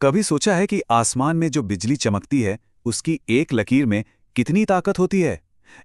कभी सोचा है कि आसमान में जो बिजली चमकती है उसकी एक लकीर में कितनी ताकत होती है?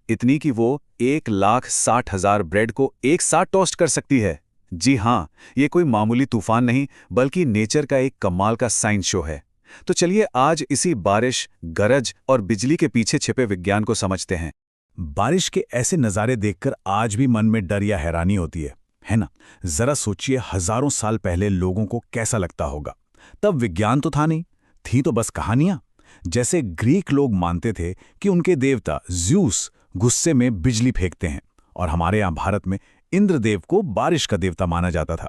इतनी कि वो 1,60,000 ब्रेड को एक साथ टोस्ट कर सकती है। जी हाँ, ये कोई मामूली तूफान नहीं बल्कि नेचर का एक कमाल का साइंस शो है। तो चलिए आज इसी बारिश, गरज और बिजली के पीछे छिपे विज्ञान को समझते हैं। बारिश के ऐसे नज़ारे देखकर आज भी मन में डर या हैरानी होती है ना? जरा सोचिए हजारों साल पहले लोगों को कैसा लगता होगा। तब विज्ञान तो था नहीं, थी तो बस कहानियां। जैसे ग्रीक लोग मानते थे कि उनके देवता ज्यूस गुस्से में बिजली फेंकते हैं, और हमारे यहाँ भारत में इंद्रदेव को बारिश का देवता माना जाता था।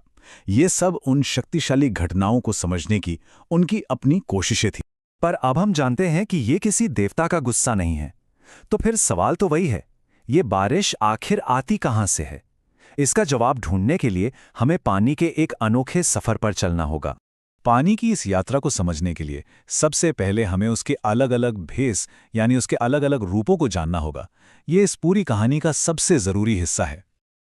ये सब उन शक्तिशाली घटनाओं को समझने की उनकी अपनी कोशिशें थी। पर अब हम जानते हैं कि ये किसी देवता का गुस्सा नहीं है। तो फिर सवाल तो वही है, ये बारिश आखिर आती कहां से है? इसका जवाब ढूंढने के लिए हमें पानी के एक अनोखे सफर पर चलना होगा। पानी की इस यात्रा को समझने के लिए सबसे पहले हमें उसके अलग अलग भेस यानी उसके अलग अलग रूपों को जानना होगा। ये इस पूरी कहानी का सबसे ज़रूरी हिस्सा है।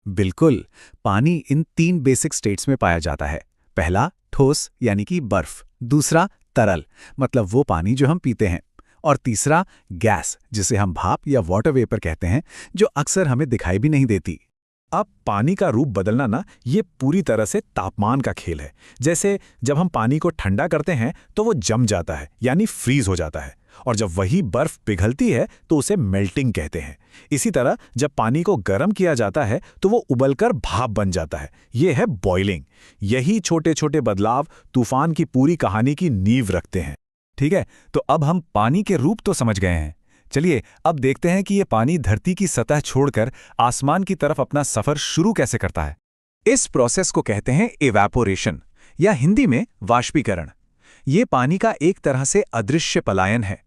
बिल्कुल, पानी इन 3 बेसिक स्टेट्स में पाया जाता है। पहला ठोस यानी कि बर्फ, दूसरा तरल मतलब वो पानी जो हम पीते हैं, और तीसरा गैस जिसे हम भाप या वाटर वेपर कहते हैं, जो अक्सर हमें दिखाई भी नहीं देती। अब पानी का रूप बदलना ना, ये पूरी तरह से तापमान का खेल है। जैसे जब हम पानी को ठंडा करते हैं तो वो जम जाता है यानी फ्रीज हो जाता है, और जब वही बर्फ पिघलती है तो उसे मेल्टिंग कहते हैं। इसी तरह जब पानी को गर्म किया जाता है तो वो उबलकर भाप बन जाता है, ये है बॉइलिंग। यही छोटे छोटे बदलाव तूफान की पूरी कहानी की नींव रखते हैं। ठीक है, तो अब हम पानी के रूप तो समझ गए हैं। चलिए अब देखते हैं कि ये पानी धरती की सतह छोड़कर आसमान की तरफ अपना सफर शुरू कैसे करता है। इस प्रोसेस को कहते हैं इवैपोरेशन या हिंदी में वाष्पीकरण। ये पानी का एक तरह से अदृश्य पलायन है।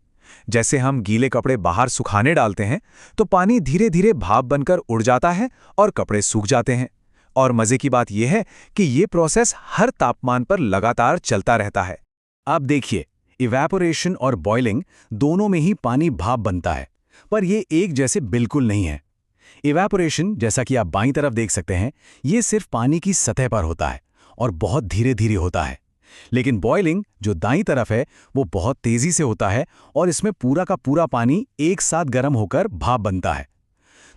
जैसे हम गीले कपड़े बाहर सुखाने डालते हैं तो पानी धीरे धीरे भाप बनकर उड़ जाता है और कपड़े सूख जाते हैं। और मजे की बात यह है कि ये प्रोसेस हर तापमान पर लगातार चलता रहता है। अब देखिए, इवैपोरेशन और बॉइलिंग दोनों में ही पानी भाप बनता है, पर ये एक जैसे बिल्कुल नहीं है। इवैपोरेशन, जैसा कि आप बाईं तरफ देख सकते हैं, ये सिर्फ पानी की सतह पर होता है और बहुत धीरे धीरे होता है। लेकिन बॉइलिंग, जो दाईं तरफ है, वो बहुत तेजी से होता है और इसमें पूरा का पूरा पानी एक साथ गर्म होकर भाप बनता है।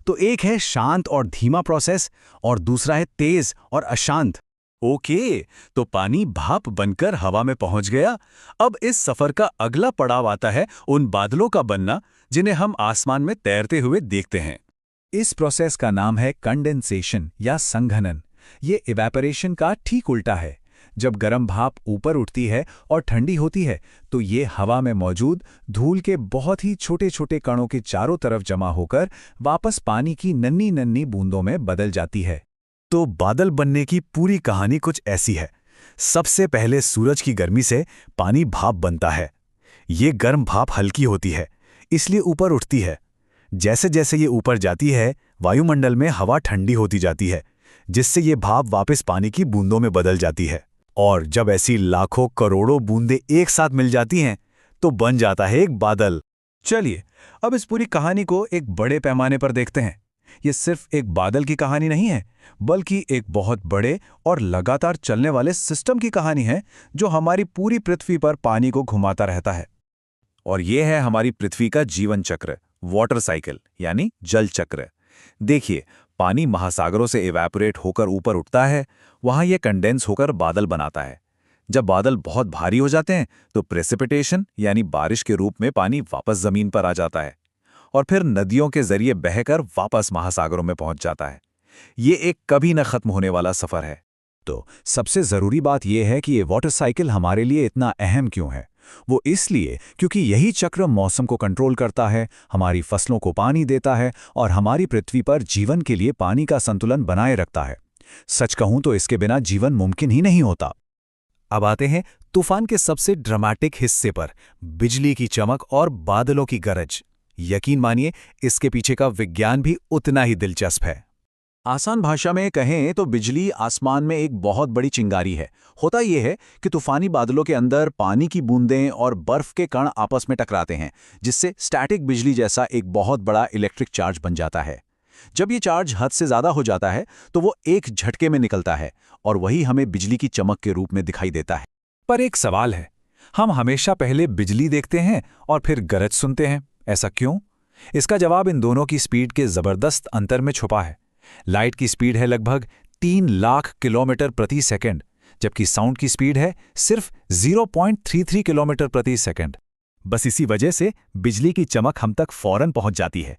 तो एक है शांत और धीमा प्रोसेस और दूसरा है तेज और अशांत। ओके, तो पानी भाप बनकर हवा में पहुंच गया। अब इस सफर का अगला पड़ाव आता है उन बादलों का बनना जिन्हें हम आसमान में तैरते हुए देखते हैं। इस प्रोसेस का नाम है कंडेंसेशन या संघनन। ये इवैपोरेशन का ठीक उल्टा है। जब गर्म भाप ऊपर उठती है और ठंडी होती है तो ये हवा में मौजूद धूल के बहुत ही छोटे छोटे कणों के चारों तरफ जमा होकर वापस पानी की नन्ही नन्ही बूंदों में बदल जाती है। तो बादल बनने की पूरी कहानी कुछ ऐसी है। सबसे पहले सूरज की गर्मी से पानी भाप बनता है। ये गर्म भाप हल्की होती है, इसलिए ऊपर उठती है। जैसे जैसे ये ऊपर जाती है, वायुमंडल में हवा ठंडी होती जाती है, जिससे ये भाप वापस पानी की बूंदों में बदल जाती है। और जब ऐसी लाखों करोड़ों बूंदें एक साथ मिल जाती हैं तो बन जाता है एक बादल। चलिए अब इस पूरी कहानी को एक बड़े पैमाने पर देखते हैं। ये सिर्फ एक बादल की कहानी नहीं है, बल्कि एक बहुत बड़े और लगातार चलने वाले सिस्टम की कहानी है जो हमारी पूरी पृथ्वी पर पानी को घुमाता रहता है। और ये है हमारी पृथ्वी का जीवन चक्र, वाटर साइकिल यानी जल चक्र। देखिए, पानी महासागरों से इवैपोरेट होकर ऊपर उठता है, वहां यह कंडेंस होकर बादल बनाता है। जब बादल बहुत भारी हो जाते हैं तो प्रेसिपिटेशन यानी बारिश के रूप में पानी वापस जमीन पर आ जाता है और फिर नदियों के जरिए बहकर वापस महासागरों में पहुंच जाता है। ये एक कभी न खत्म होने वाला सफर है। तो सबसे ज़रूरी बात यह है कि ये वाटर साइकिल हमारे लिए इतना अहम क्यों है। वो इसलिए क्योंकि यही चक्र मौसम को कंट्रोल करता है, हमारी फसलों को पानी देता है और हमारी पृथ्वी पर जीवन के लिए पानी का संतुलन बनाए रखता है। सच कहूं तो इसके बिना जीवन मुमकिन ही नहीं होता। अब आते हैं तूफान के सबसे ड्रामेटिक हिस्से पर, बिजली की चमक और बादलों की गरज। यकीन मानिए, इसके पीछे का विज्ञान भी उतना ही दिलचस्प है। आसान भाषा में कहें तो बिजली आसमान में एक बहुत बड़ी चिंगारी है। होता यह है कि तूफानी बादलों के अंदर पानी की बूंदें और बर्फ के कण आपस में टकराते हैं, जिससे स्टैटिक बिजली जैसा एक बहुत बड़ा इलेक्ट्रिक चार्ज बन जाता है। जब ये चार्ज हद से ज़्यादा हो जाता है तो वो एक झटके में निकलता है और वही हमें बिजली की चमक के रूप में दिखाई देता है। पर एक सवाल है, हम हमेशा पहले बिजली देखते हैं और फिर गरज सुनते हैं। ऐसा क्यों? इसका जवाब इन दोनों की स्पीड के जबरदस्त अंतर में छुपा है। लाइट की स्पीड है लगभग 3 लाख किलोमीटर प्रति सेकंड, जबकि साउंड की स्पीड है सिर्फ 0.33 किलोमीटर प्रति सेकंड। बस इसी वजह से बिजली की चमक हम तक फौरन पहुंच जाती है,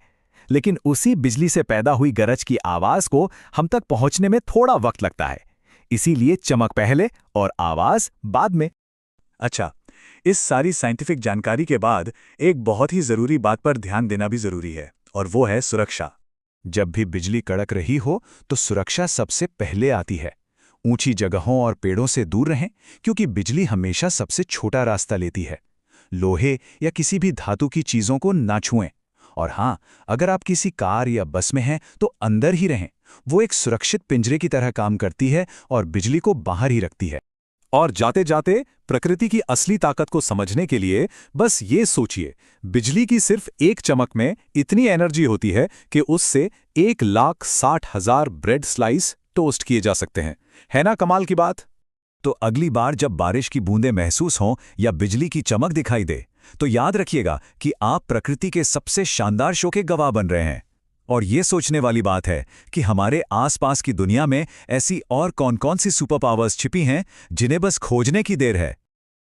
लेकिन उसी बिजली से पैदा हुई गरज की आवाज को हम तक पहुंचने में थोड़ा वक्त लगता है। इसीलिए चमक पहले और आवाज बाद में। अच्छा, इस सारी साइंटिफिक जानकारी के बाद एक बहुत ही जरूरी बात पर ध्यान देना भी जरूरी है, और वो है सुरक्षा। जब भी बिजली कड़क रही हो तो सुरक्षा सबसे पहले आती है। ऊंची जगहों और पेड़ों से दूर रहें, क्योंकि बिजली हमेशा सबसे छोटा रास्ता लेती है। लोहे या किसी भी धातु की चीजों को ना छुएं। और हाँ, अगर आप किसी कार या बस में हैं तो अंदर ही रहें। वो एक सुरक्षित पिंजरे की तरह काम करती है और बिजली को बाहर ही रखती है। और जाते जाते प्रकृति की असली ताकत को समझने के लिए बस ये सोचिए, बिजली की सिर्फ एक चमक में इतनी एनर्जी होती है कि उससे 1,60,000 ब्रेड स्लाइस टोस्ट किए जा सकते हैं। है ना कमाल की बात? तो अगली बार जब बारिश की बूंदें महसूस हों या बिजली की चमक दिखाई दे, तो याद रखिएगा कि आप प्रकृति के सबसे शानदार शो के गवाह बन रहे हैं। और ये सोचने वाली बात है कि हमारे आसपास की दुनिया में ऐसी और कौन-कौन सी सुपर पावर्स छिपी हैं जिन्हें बस खोजने की देर है।